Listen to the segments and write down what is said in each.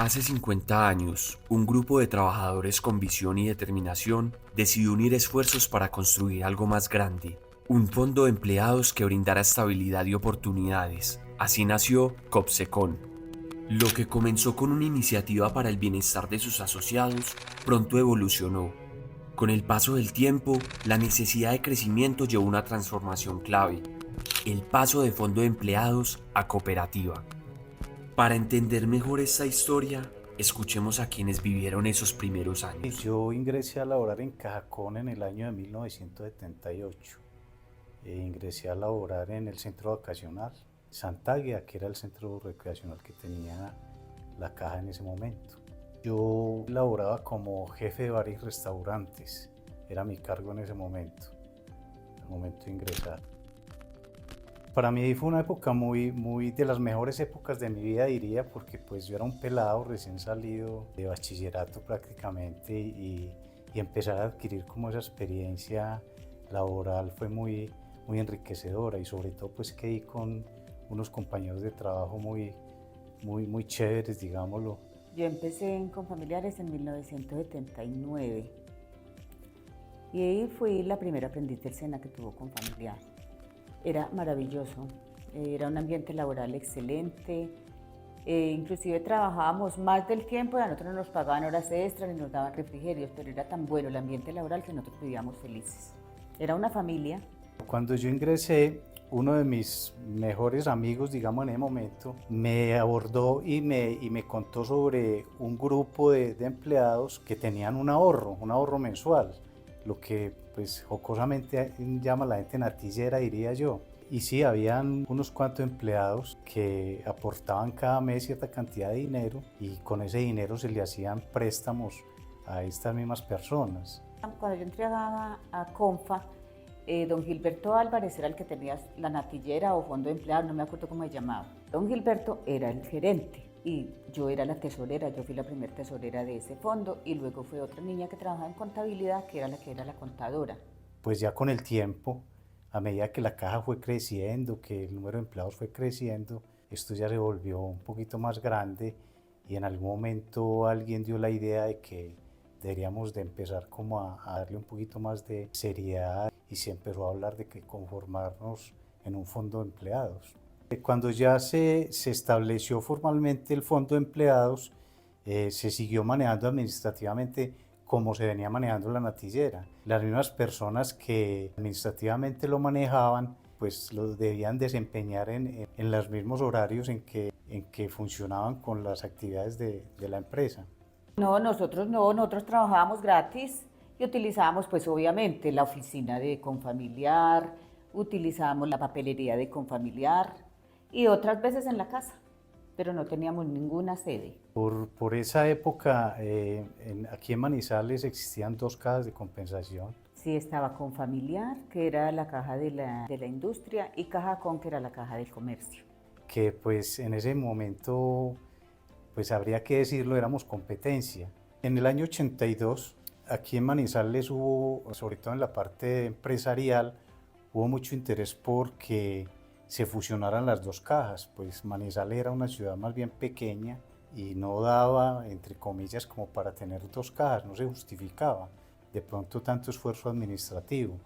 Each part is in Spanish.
Hace 50 años, un grupo de trabajadores con visión y determinación decidió unir esfuerzos para construir algo más grande, un fondo de empleados que brindara estabilidad y oportunidades. Así nació Copsecon. Lo que comenzó con una iniciativa para el bienestar de sus asociados, pronto evolucionó. Con el paso del tiempo, la necesidad de crecimiento llevó a una transformación clave, el paso de fondo de empleados a cooperativa. Para entender mejor esta historia, escuchemos a quienes vivieron esos primeros años. Yo ingresé a laborar en Cajacón en el año de 1978. Ingresé a laborar en el centro vacacional Santaguia, que era el centro recreacional que tenía la caja en ese momento. Yo laboraba como jefe de bares y restaurantes, era mi cargo en ese momento, al momento de ingresar. Para mí fue una época muy de las mejores épocas de mi vida, diría, porque pues yo era un pelado recién salido de bachillerato prácticamente y empezar a adquirir como esa experiencia laboral fue muy enriquecedora y sobre todo pues que di con unos compañeros de trabajo muy chéveres, digámoslo. Yo empecé en Confamiliares en 1979 y ahí fui la primera aprendiz del SENA que tuvo Confamiliar. Era maravilloso, era un ambiente laboral excelente, inclusive trabajábamos más del tiempo y a nosotros no nos pagaban horas extras ni nos daban refrigerios, pero era tan bueno el ambiente laboral que nosotros vivíamos felices. Era una familia. Cuando yo ingresé, uno de mis mejores amigos, digamos en ese momento, me abordó y me contó sobre un grupo de empleados que tenían un ahorro mensual, lo que pues jocosamente llama la gente natillera, diría yo. Y sí, habían unos cuantos empleados que aportaban cada mes cierta cantidad de dinero y con ese dinero se le hacían préstamos a estas mismas personas. Cuando yo entré a Confa, don Gilberto Álvarez era el que tenía la natillera o fondo de empleados, no me acuerdo cómo se llamaba. Don Gilberto era el gerente y yo era la tesorera, yo fui la primera tesorera de ese fondo y luego fue otra niña que trabajaba en contabilidad que era la contadora. Pues ya con el tiempo, a medida que la caja fue creciendo, que el número de empleados fue creciendo, esto ya se volvió un poquito más grande y en algún momento alguien dio la idea de que deberíamos de empezar como a darle un poquito más de seriedad y se empezó a hablar de que conformarnos en un fondo de empleados. Cuando ya se estableció formalmente el fondo de empleados, se siguió manejando administrativamente como se venía manejando la natillera. Las mismas personas que administrativamente lo manejaban, pues lo debían desempeñar en los mismos horarios en que funcionaban con las actividades de la empresa. No, nosotros trabajábamos gratis y utilizábamos pues obviamente la oficina de Confamiliar, utilizábamos la papelería de Confamiliar y otras veces en la casa, pero no teníamos ninguna sede. Por esa época, aquí en Manizales existían dos cajas de compensación. Sí, estaba Confamiliar, que era la caja de la industria, y Caja Con, que era la caja del comercio. Que pues en ese momento, pues habría que decirlo, éramos competencia. En el año 82, aquí en Manizales hubo, sobre todo en la parte empresarial, hubo mucho interés porque se fusionaran las dos cajas, pues Manizales era una ciudad más bien pequeña y no daba, entre comillas, como para tener dos cajas, no se justificaba de pronto tanto esfuerzo administrativo.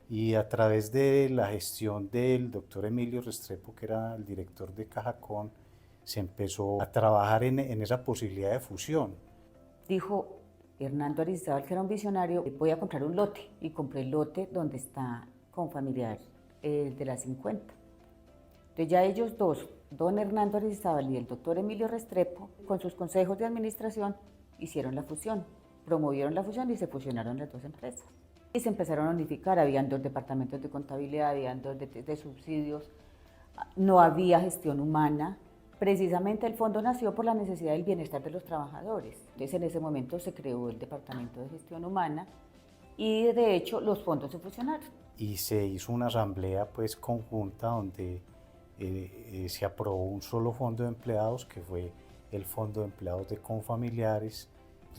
Y a través de la gestión del doctor Emilio Restrepo, que era el director de Cajacón, se empezó a trabajar en esa posibilidad de fusión. Dijo Hernando Aristizábal, que era un visionario, voy a comprar un lote, y compré el lote donde está Confamiliar, de la 50. Entonces ya ellos dos, don Hernando Aristizábal y el doctor Emilio Restrepo, con sus consejos de administración, hicieron la fusión, promovieron la fusión y se fusionaron las dos empresas. Y se empezaron a unificar, habían dos departamentos de contabilidad, habían dos de subsidios, no había gestión humana. Precisamente el fondo nació por la necesidad del bienestar de los trabajadores. Entonces en ese momento se creó el departamento de gestión humana y de hecho los fondos se fusionaron. Y se hizo una asamblea pues conjunta donde se aprobó un solo fondo de empleados que fue el fondo de empleados de Confamiliares.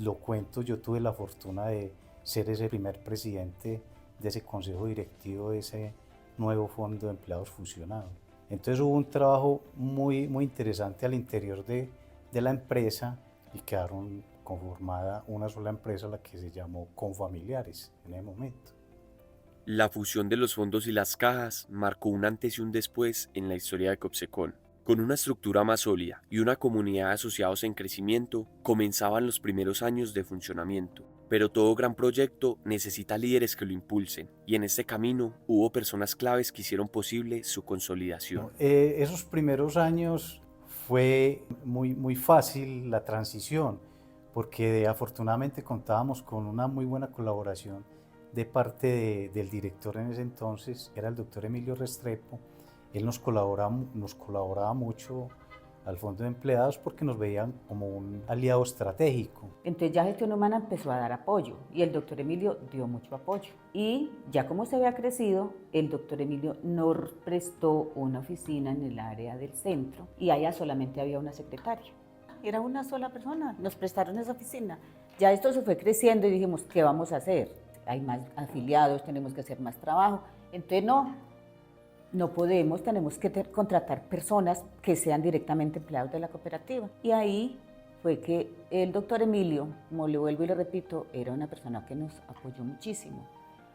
Lo cuento, yo tuve la fortuna de ser ese primer presidente de ese consejo directivo de ese nuevo fondo de empleados fusionado. Entonces hubo un trabajo muy interesante al interior de la empresa y quedaron conformada una sola empresa, la que se llamó Confamiliares en ese momento. La fusión de los fondos y las cajas marcó un antes y un después en la historia de Copsecon. Con una estructura más sólida y una comunidad de asociados en crecimiento, comenzaban los primeros años de funcionamiento. Pero todo gran proyecto necesita líderes que lo impulsen, y en este camino hubo personas claves que hicieron posible su consolidación. Esos primeros años fue muy fácil la transición, porque afortunadamente contábamos con una muy buena colaboración de parte del director en ese entonces, que era el doctor Emilio Restrepo. Él nos colaboraba mucho al Fondo de Empleados porque nos veían como un aliado estratégico. Entonces ya Gestión Humana empezó a dar apoyo y el doctor Emilio dio mucho apoyo. Y ya como se había crecido, el doctor Emilio nos prestó una oficina en el área del centro y allá solamente había una secretaria. Era una sola persona, nos prestaron esa oficina. Ya esto se fue creciendo y dijimos, ¿qué vamos a hacer? Hay más afiliados, tenemos que hacer más trabajo. Entonces no podemos, tenemos que contratar personas que sean directamente empleados de la cooperativa. Y ahí fue que el doctor Emilio, como le vuelvo y le repito, era una persona que nos apoyó muchísimo.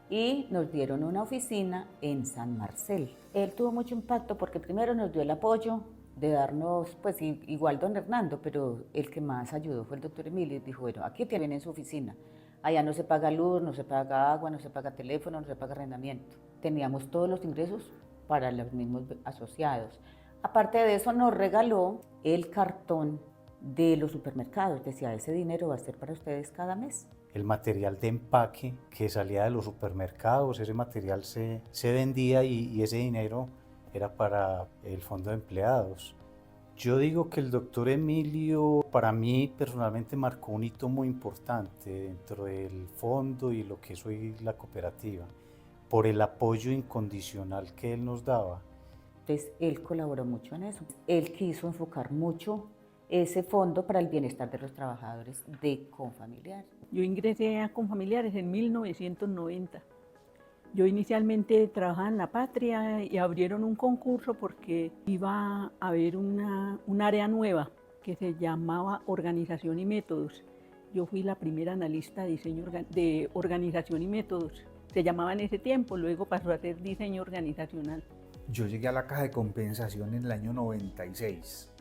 Y nos dieron una oficina en San Marcel. Él tuvo mucho impacto porque primero nos dio el apoyo de darnos, pues igual don Hernando, pero el que más ayudó fue el doctor Emilio. Dijo, bueno, aquí tienen su oficina. Allá no se paga luz, no se paga agua, no se paga teléfono, no se paga arrendamiento. Teníamos todos los ingresos para los mismos asociados. Aparte de eso, nos regaló el cartón de los supermercados. Decía, ese dinero va a ser para ustedes cada mes. El material de empaque que salía de los supermercados, ese material se vendía y ese dinero era para el Fondo de Empleados. Yo digo que el doctor Emilio para mí personalmente marcó un hito muy importante dentro del fondo y lo que es hoy la cooperativa, por el apoyo incondicional que él nos daba. Entonces, él colaboró mucho en eso. Él quiso enfocar mucho ese fondo para el bienestar de los trabajadores de Confamiliares. Yo ingresé a Confamiliares en 1990. Yo inicialmente trabajaba en La Patria y abrieron un concurso porque iba a haber un área nueva que se llamaba Organización y Métodos. Yo fui la primera analista de diseño de organización y métodos. Se llamaba en ese tiempo, luego pasó a ser diseño organizacional. Yo llegué a la Caja de Compensación en el año 96.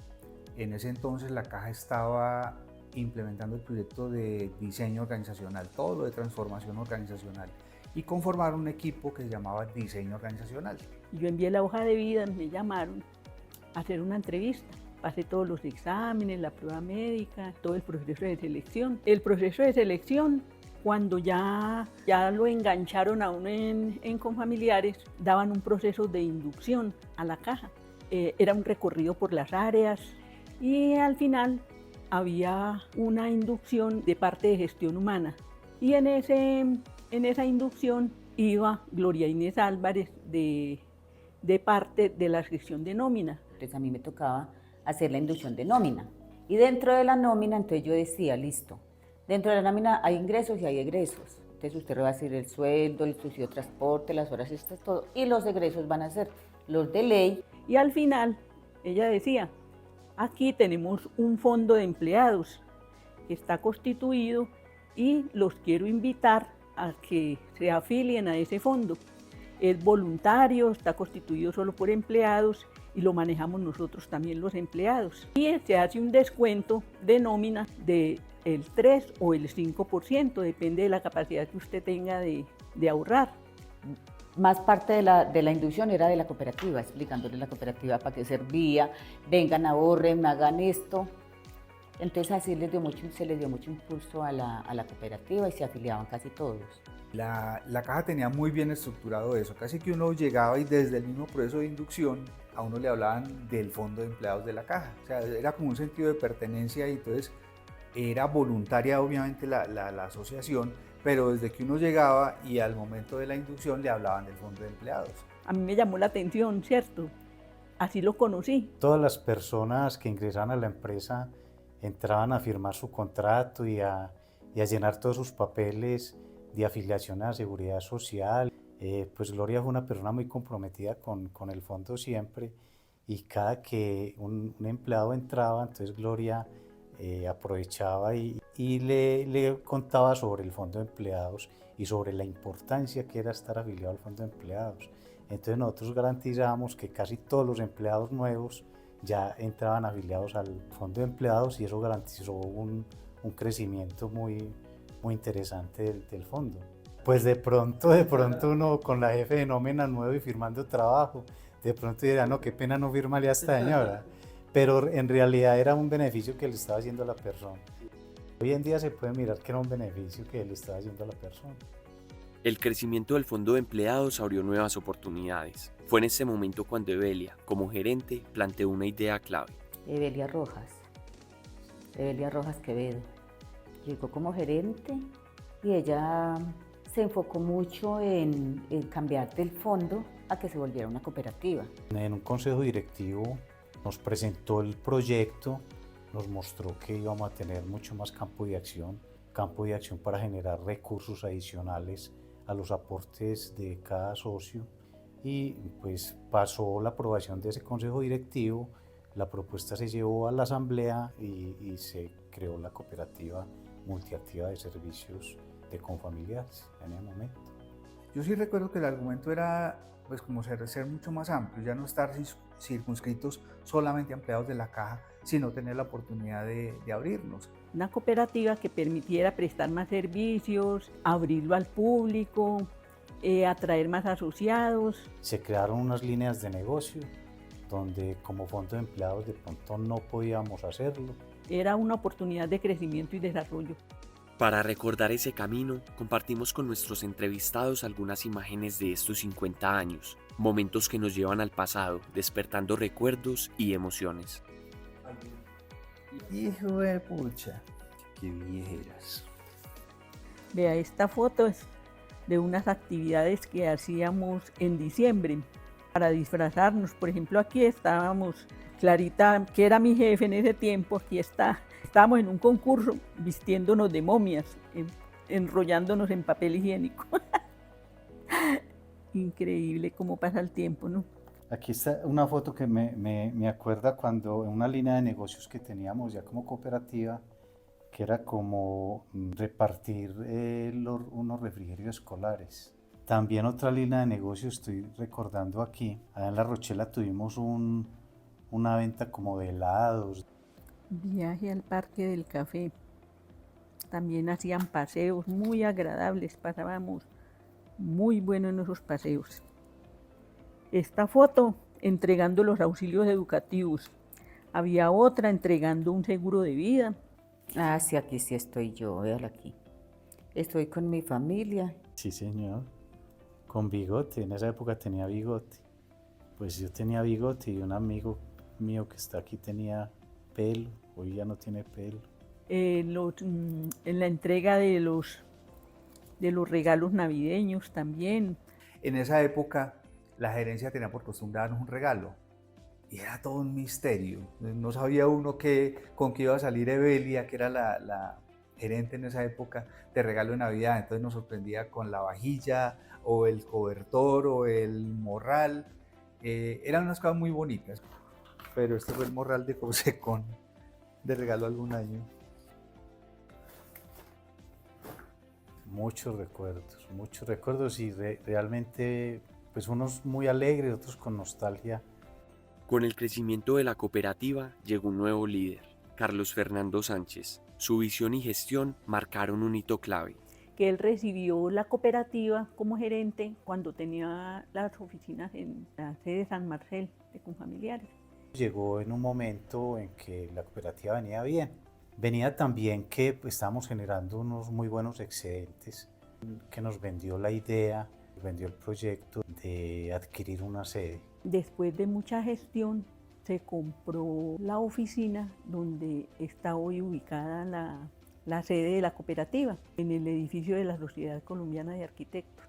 En ese entonces la Caja estaba implementando el proyecto de diseño organizacional, todo lo de transformación organizacional, y conformaron un equipo que se llamaba Diseño Organizacional. Yo envié la hoja de vida, me llamaron a hacer una entrevista. Pasé todos los exámenes, la prueba médica, todo el proceso de selección. El proceso de selección, cuando ya lo engancharon a uno en Confamiliares, daban un proceso de inducción a la caja. Era un recorrido por las áreas y al final había una inducción de parte de gestión humana. Y en esa inducción iba Gloria Inés Álvarez de parte de la sección de nómina. Entonces a mí me tocaba hacer la inducción de nómina. Y dentro de la nómina, entonces yo decía, listo, dentro de la nómina hay ingresos y hay egresos. Entonces usted va a hacer el sueldo, el subsidio de transporte, las horas extras, todo. Y los egresos van a ser los de ley. Y al final, ella decía, aquí tenemos un fondo de empleados que está constituido y los quiero invitar a que se afilien a ese fondo. Es voluntario, está constituido solo por empleados y lo manejamos nosotros también los empleados. Y se hace un descuento de nómina del 3 o el 5%, depende de la capacidad que usted tenga de ahorrar. Más parte de la inducción era de la cooperativa, explicándole la cooperativa para qué servía, vengan, ahorren, hagan esto. Entonces así se les dio mucho impulso a la cooperativa y se afiliaban casi todos. La caja tenía muy bien estructurado eso, casi que uno llegaba y desde el mismo proceso de inducción a uno le hablaban del fondo de empleados de la caja, o sea, era como un sentido de pertenencia y entonces era voluntaria obviamente la asociación, pero desde que uno llegaba y al momento de la inducción le hablaban del fondo de empleados. A mí me llamó la atención, ¿cierto? Así lo conocí. Todas las personas que ingresaban a la empresa entraban a firmar su contrato y a llenar todos sus papeles de afiliación a la seguridad social. Pues Gloria fue una persona muy comprometida con el fondo siempre, y cada que un empleado entraba, entonces Gloria aprovechaba y le contaba sobre el Fondo de Empleados y sobre la importancia que era estar afiliado al Fondo de Empleados. Entonces nosotros garantizamos que casi todos los empleados nuevos ya entraban afiliados al Fondo de Empleados y eso garantizó un crecimiento muy interesante del fondo. Pues de pronto uno con la jefe de nómina nuevo y firmando trabajo, de pronto dirá, no, qué pena no firmarle a esta señora, pero en realidad era un beneficio que le estaba haciendo a la persona. Hoy en día se puede mirar que era un beneficio que le estaba haciendo a la persona. El crecimiento del fondo de empleados abrió nuevas oportunidades. Fue en ese momento cuando Evelia, como gerente, planteó una idea clave. Evelia Rojas Quevedo. Llegó como gerente y ella se enfocó mucho en cambiar del fondo a que se volviera una cooperativa. En un consejo directivo nos presentó el proyecto, nos mostró que íbamos a tener mucho más campo de acción para generar recursos adicionales a los aportes de cada socio, y pues pasó la aprobación de ese consejo directivo, la propuesta se llevó a la asamblea y se creó la cooperativa multiactiva de servicios de confamiliares en el momento. Yo sí recuerdo que el argumento era pues como ser mucho más amplio, ya no estar circunscritos solamente a empleados de la caja, sino tener la oportunidad de abrirnos. Una cooperativa que permitiera prestar más servicios, abrirlo al público, atraer más asociados. Se crearon unas líneas de negocio donde como fondo de empleados de pronto no podíamos hacerlo. Era una oportunidad de crecimiento y desarrollo. Para recordar ese camino, compartimos con nuestros entrevistados algunas imágenes de estos 50 años, momentos que nos llevan al pasado, despertando recuerdos y emociones. Hijo de pucha, qué viejeras. Vea, esta foto es de unas actividades que hacíamos en diciembre para disfrazarnos. Por ejemplo, aquí estábamos, Clarita, que era mi jefe en ese tiempo, aquí está. Estábamos en un concurso vistiéndonos de momias, enrollándonos en papel higiénico. Increíble cómo pasa el tiempo, ¿no? Aquí está una foto que me acuerda cuando en una línea de negocios que teníamos ya como cooperativa, que era como repartir unos refrigerios escolares. También otra línea de negocios estoy recordando aquí, allá en La Rochela tuvimos una venta como de helados. Viaje al Parque del Café. También hacían paseos muy agradables, pasábamos muy bueno en esos paseos. Esta foto entregando los auxilios educativos. Había otra entregando un seguro de vida. Ah, sí, aquí sí estoy yo, véala aquí. Estoy con mi familia. Sí, señor, con bigote, en esa época tenía bigote. Pues yo tenía bigote y un amigo mío que está aquí tenía pelo, hoy ya no tiene pelo. En la entrega de los regalos navideños también. En esa época la gerencia tenía por costumbre darnos un regalo y era todo un misterio. No sabía uno con qué iba a salir Evelia, que era la gerente en esa época, de regalo de Navidad. Entonces nos sorprendía con la vajilla o el cobertor o el morral. Eran unas cosas muy bonitas, pero este fue el morral de Cosecon de regalo algún año. Muchos recuerdos y realmente pues unos muy alegres, otros con nostalgia. Con el crecimiento de la cooperativa llegó un nuevo líder, Carlos Fernando Sánchez. Su visión y gestión marcaron un hito clave. Que él recibió la cooperativa como gerente cuando tenía las oficinas en la sede de San Marcel de Confamiliares. Llegó en un momento en que la cooperativa venía bien. Venía también que pues, estábamos generando unos muy buenos excedentes, que nos vendió la idea, vendió el proyecto de adquirir una sede. Después de mucha gestión, se compró la oficina donde está hoy ubicada la sede de la cooperativa, en el edificio de la Sociedad Colombiana de Arquitectos,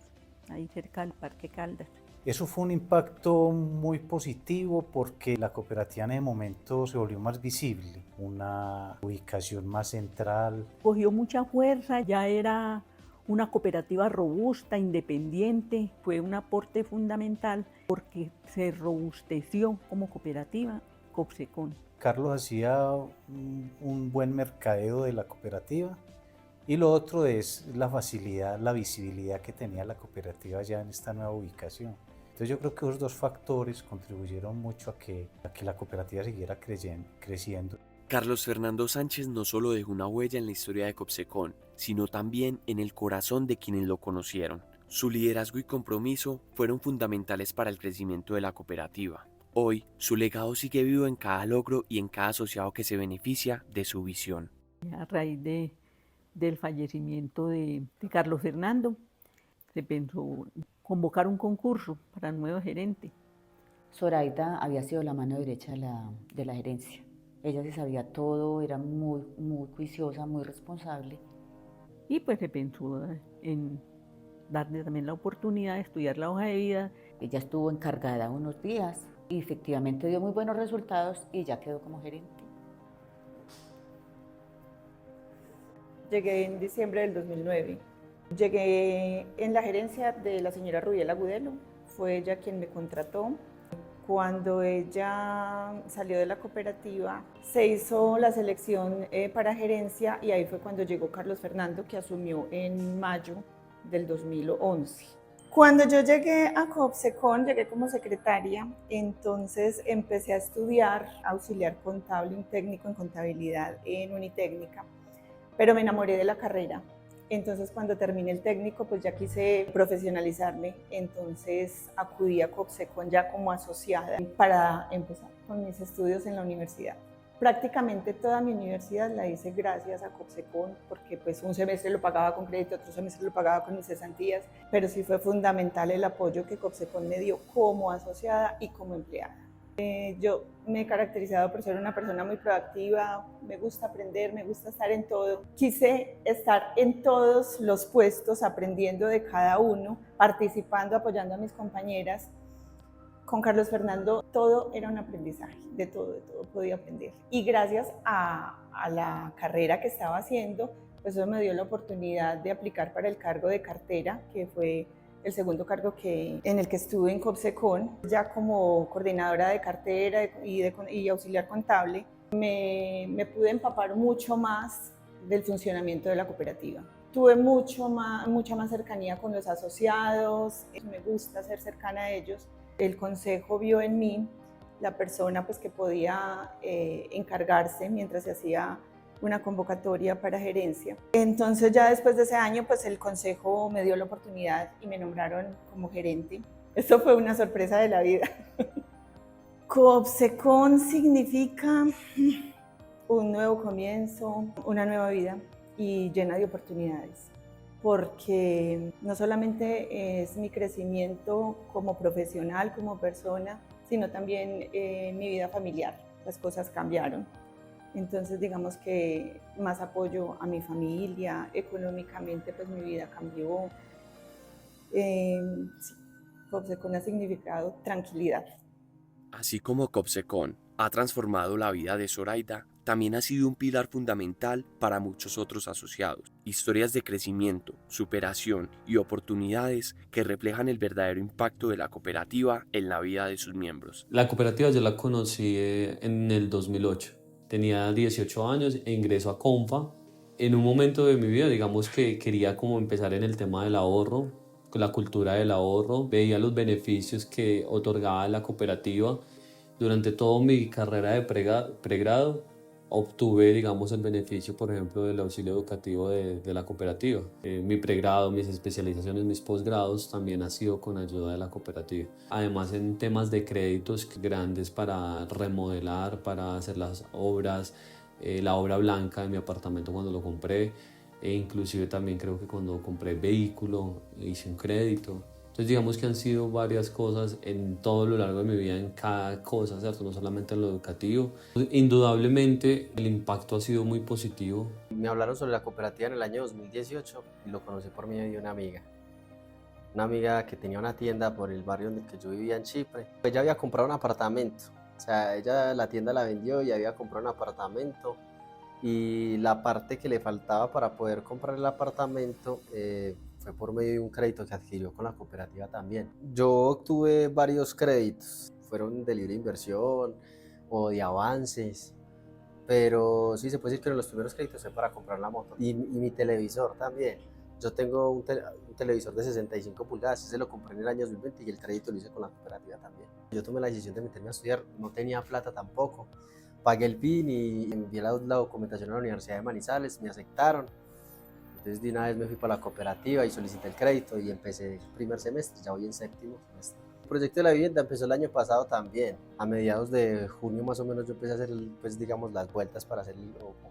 ahí cerca del Parque Caldas. Eso fue un impacto muy positivo porque la cooperativa en ese momento se volvió más visible, una ubicación más central. Cogió mucha fuerza, ya era una cooperativa robusta, independiente, fue un aporte fundamental porque se robusteció como cooperativa Copsecon. Carlos hacía un buen mercadeo de la cooperativa y lo otro es la facilidad, la visibilidad que tenía la cooperativa ya en esta nueva ubicación. Entonces yo creo que esos dos factores contribuyeron mucho a que la cooperativa siguiera creciendo. Carlos Fernando Sánchez no solo dejó una huella en la historia de Copsecon, sino también en el corazón de quienes lo conocieron. Su liderazgo y compromiso fueron fundamentales para el crecimiento de la cooperativa. Hoy, su legado sigue vivo en cada logro y en cada asociado que se beneficia de su visión. A raíz del fallecimiento de Carlos Fernando, se pensó convocar un concurso para el nuevo gerente. Zoraida había sido la mano derecha de la gerencia. Ella se sabía todo, era muy juiciosa, muy responsable. Y pues se pensó en darle también la oportunidad de estudiar la hoja de vida. Ella estuvo encargada unos días y efectivamente dio muy buenos resultados y ya quedó como gerente. Llegué en diciembre del 2009. Llegué en la gerencia de la señora Rubiel Agudelo. Fue ella quien me contrató. Cuando ella salió de la cooperativa, se hizo la selección para gerencia y ahí fue cuando llegó Carlos Fernando, que asumió en mayo del 2011. Cuando yo llegué a Copsecon, llegué como secretaria, entonces empecé a estudiar auxiliar contable, un técnico en contabilidad en Unitécnica, pero me enamoré de la carrera. Entonces cuando terminé el técnico pues ya quise profesionalizarme, entonces acudí a Copsecon ya como asociada para empezar con mis estudios en la universidad. Prácticamente toda mi universidad la hice gracias a Copsecon porque pues un semestre lo pagaba con crédito, otro semestre lo pagaba con mis cesantías, pero sí fue fundamental el apoyo que Copsecon me dio como asociada y como empleada. Yo me he caracterizado por ser una persona muy proactiva, me gusta aprender, me gusta estar en todo. Quise estar en todos los puestos, aprendiendo de cada uno, participando, apoyando a mis compañeras. Con Carlos Fernando todo era un aprendizaje, de todo podía aprender. Y gracias a la carrera que estaba haciendo, pues eso me dio la oportunidad de aplicar para el cargo de cartera, que fue el segundo cargo en el que estuve en Copsecon, ya como coordinadora de cartera y auxiliar contable, me pude empapar mucho más del funcionamiento de la cooperativa. Tuve mucha más cercanía con los asociados, me gusta ser cercana a ellos. El consejo vio en mí la persona pues, que podía encargarse mientras se hacía una convocatoria para gerencia. Entonces ya después de ese año pues el consejo me dio la oportunidad y me nombraron como gerente. Esto fue una sorpresa de la vida. Copsecon significa un nuevo comienzo, una nueva vida y llena de oportunidades, porque no solamente es mi crecimiento como profesional, como persona, sino también mi vida familiar. Las cosas cambiaron. Entonces digamos que más apoyo a mi familia, económicamente pues mi vida cambió. Sí, Copsecon ha significado tranquilidad. Así como Copsecon ha transformado la vida de Zoraida, también ha sido un pilar fundamental para muchos otros asociados. Historias de crecimiento, superación y oportunidades que reflejan el verdadero impacto de la cooperativa en la vida de sus miembros. La cooperativa yo la conocí en el 2008. Tenía 18 años e ingreso a Confa. En un momento de mi vida, digamos que quería como empezar en el tema del ahorro, con la cultura del ahorro. Veía los beneficios que otorgaba la cooperativa. Durante toda mi carrera de pregrado, obtuve, digamos, el beneficio, por ejemplo, del auxilio educativo de la cooperativa. Mi pregrado, mis especializaciones, mis posgrados también ha sido con ayuda de la cooperativa. Además, en temas de créditos grandes para remodelar, para hacer las obras, la obra blanca de mi apartamento cuando lo compré, e inclusive también creo que cuando compré vehículo hice un crédito. Entonces digamos que han sido varias cosas en todo lo largo de mi vida, en cada cosa, ¿cierto? No solamente en lo educativo. Indudablemente el impacto ha sido muy positivo. Me hablaron sobre la cooperativa en el año 2018 y lo conocí por medio de una amiga. Una amiga que tenía una tienda por el barrio en el que yo vivía en Chipre. Ella había comprado un apartamento, o sea, ella la tienda la vendió y había comprado un apartamento y la parte que le faltaba para poder comprar el apartamento fue por medio de un crédito que adquirió con la cooperativa también. Yo obtuve varios créditos, fueron de libre inversión, o de avances, pero sí se puede decir que los primeros créditos fue para comprar la moto y mi televisor también. Yo tengo un televisor de 65 pulgadas, ese lo compré en el año 2020 y el crédito lo hice con la cooperativa también. Yo tomé la decisión de meterme a estudiar, no tenía plata tampoco, pagué el PIN y envié la documentación a la Universidad de Manizales, me aceptaron. Entonces de una vez me fui para la cooperativa y solicité el crédito y empecé el primer semestre, ya voy en séptimo semestre. El proyecto de la vivienda empezó el año pasado también. A mediados de junio más o menos yo empecé a hacer pues, digamos, las vueltas para,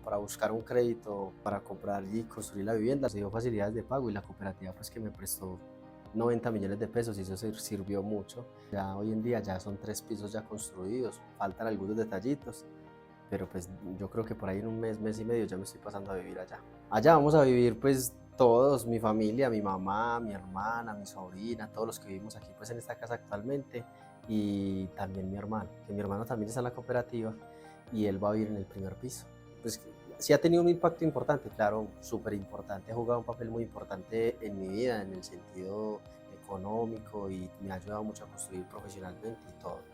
para buscar un crédito para comprar y construir la vivienda. Se dio facilidades de pago y la cooperativa pues que me prestó 90 millones de pesos y eso sirvió mucho. Ya hoy en día ya son 3 pisos ya construidos, faltan algunos detallitos, pero pues yo creo que por ahí en un mes y medio ya me estoy pasando a vivir allá. Allá vamos a vivir pues todos, mi familia, mi mamá, mi hermana, mi sobrina, todos los que vivimos aquí pues en esta casa actualmente y también mi hermano, que mi hermano también está en la cooperativa y él va a vivir en el primer piso. Pues sí ha tenido un impacto importante, claro, súper importante, ha jugado un papel muy importante en mi vida, en el sentido económico y me ha ayudado mucho a construir profesionalmente y todo.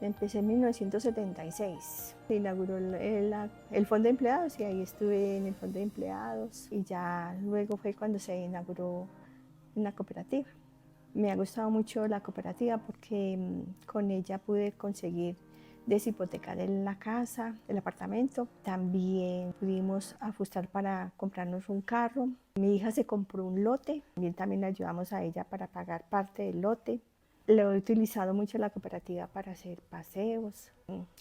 Empecé en 1976, se inauguró el Fondo de Empleados y ahí estuve en el Fondo de Empleados y ya luego fue cuando se inauguró en la cooperativa. Me ha gustado mucho la cooperativa porque con ella pude conseguir deshipotecar la casa, el apartamento. También pudimos ajustar para comprarnos un carro. Mi hija se compró un lote, también le ayudamos a ella para pagar parte del lote. Lo he utilizado mucho la cooperativa para hacer paseos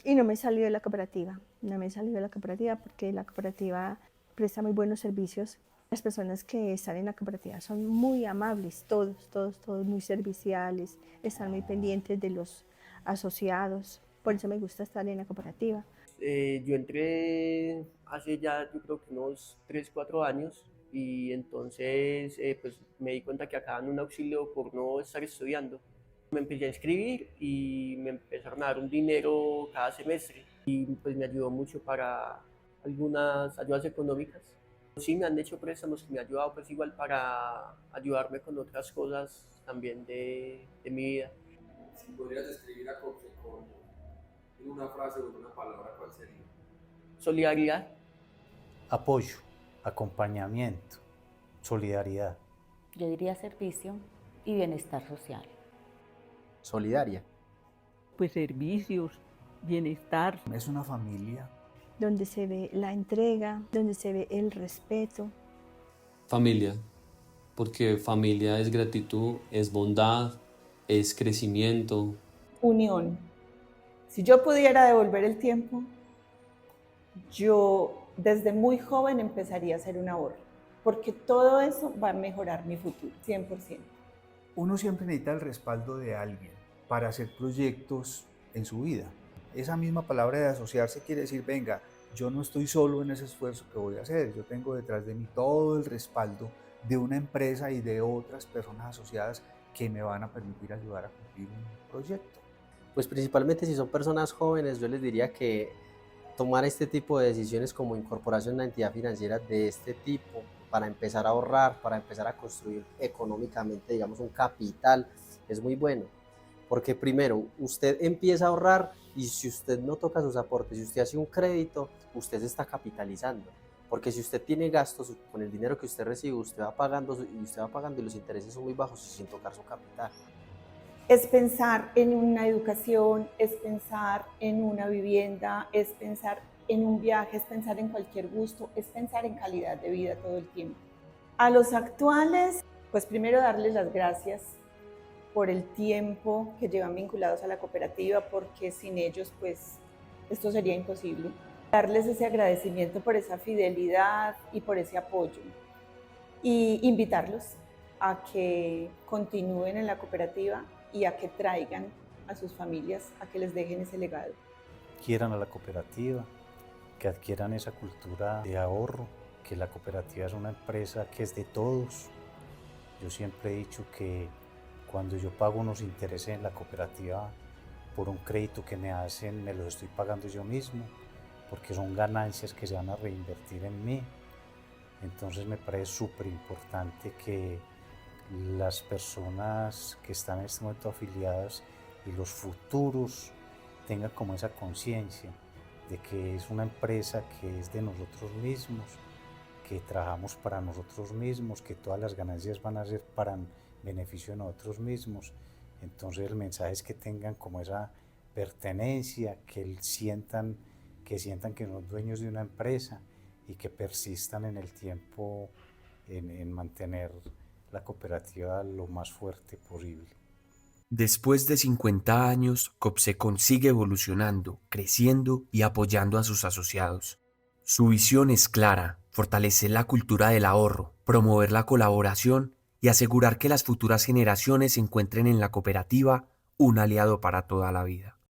y no me he salido de la cooperativa. No me he salido de la cooperativa porque la cooperativa presta muy buenos servicios. Las personas que están en la cooperativa son muy amables, todos muy serviciales, están muy pendientes de los asociados. Por eso me gusta estar en la cooperativa. Yo entré hace ya yo creo que unos 3, 4 años y entonces pues me di cuenta que acá dan un auxilio por no estar estudiando. Me empecé a inscribir y me empezaron a dar un dinero cada semestre y pues me ayudó mucho para algunas ayudas económicas. Sí me han hecho préstamos que me han ayudado pues igual para ayudarme con otras cosas también de mi vida. Si podrías describir a Confecom en una frase o en una palabra, ¿cuál sería? Solidaridad. Apoyo, acompañamiento, solidaridad. Yo diría servicio y bienestar social. Solidaria. Pues servicios, bienestar. Es una familia. Donde se ve la entrega, donde se ve el respeto. Familia, porque familia es gratitud, es bondad, es crecimiento. Unión. Si yo pudiera devolver el tiempo, yo desde muy joven empezaría a hacer un ahorro, porque todo eso va a mejorar mi futuro, 100%. Uno siempre necesita el respaldo de alguien para hacer proyectos en su vida. Esa misma palabra de asociarse quiere decir, venga, yo no estoy solo en ese esfuerzo que voy a hacer, yo tengo detrás de mí todo el respaldo de una empresa y de otras personas asociadas que me van a permitir ayudar a cumplir un proyecto. Pues principalmente si son personas jóvenes, yo les diría que tomar este tipo de decisiones como incorporación a una entidad financiera de este tipo para empezar a ahorrar, para empezar a construir económicamente, digamos, un capital, es muy bueno. Porque primero, usted empieza a ahorrar y si usted no toca sus aportes, si usted hace un crédito, usted se está capitalizando. Porque si usted tiene gastos con el dinero que usted recibe, usted va pagando y los intereses son muy bajos sin tocar su capital. Es pensar en una educación, es pensar en una vivienda, es pensar en un viaje, es pensar en cualquier gusto, es pensar en calidad de vida todo el tiempo. A los actuales, pues primero darles las gracias por el tiempo que llevan vinculados a la cooperativa, porque sin ellos pues esto sería imposible. Darles ese agradecimiento por esa fidelidad y por ese apoyo y invitarlos a que continúen en la cooperativa y a que traigan a sus familias, a que les dejen ese legado. Quieran a la cooperativa, que adquieran esa cultura de ahorro, que la cooperativa es una empresa que es de todos. Yo siempre he dicho que cuando yo pago unos intereses en la cooperativa por un crédito que me hacen, me los estoy pagando yo mismo, porque son ganancias que se van a reinvertir en mí. Entonces me parece súper importante que las personas que están en este momento afiliadas y los futuros tengan como esa conciencia de que es una empresa que es de nosotros mismos, que trabajamos para nosotros mismos, que todas las ganancias van a ser para beneficio de nosotros mismos. Entonces el mensaje es que tengan como esa pertenencia, que sientan que son dueños de una empresa y que persistan en el tiempo en mantener la cooperativa lo más fuerte posible. Después de 50 años, Copsecon sigue evolucionando, creciendo y apoyando a sus asociados. Su visión es clara: fortalecer la cultura del ahorro, promover la colaboración y asegurar que las futuras generaciones encuentren en la cooperativa un aliado para toda la vida.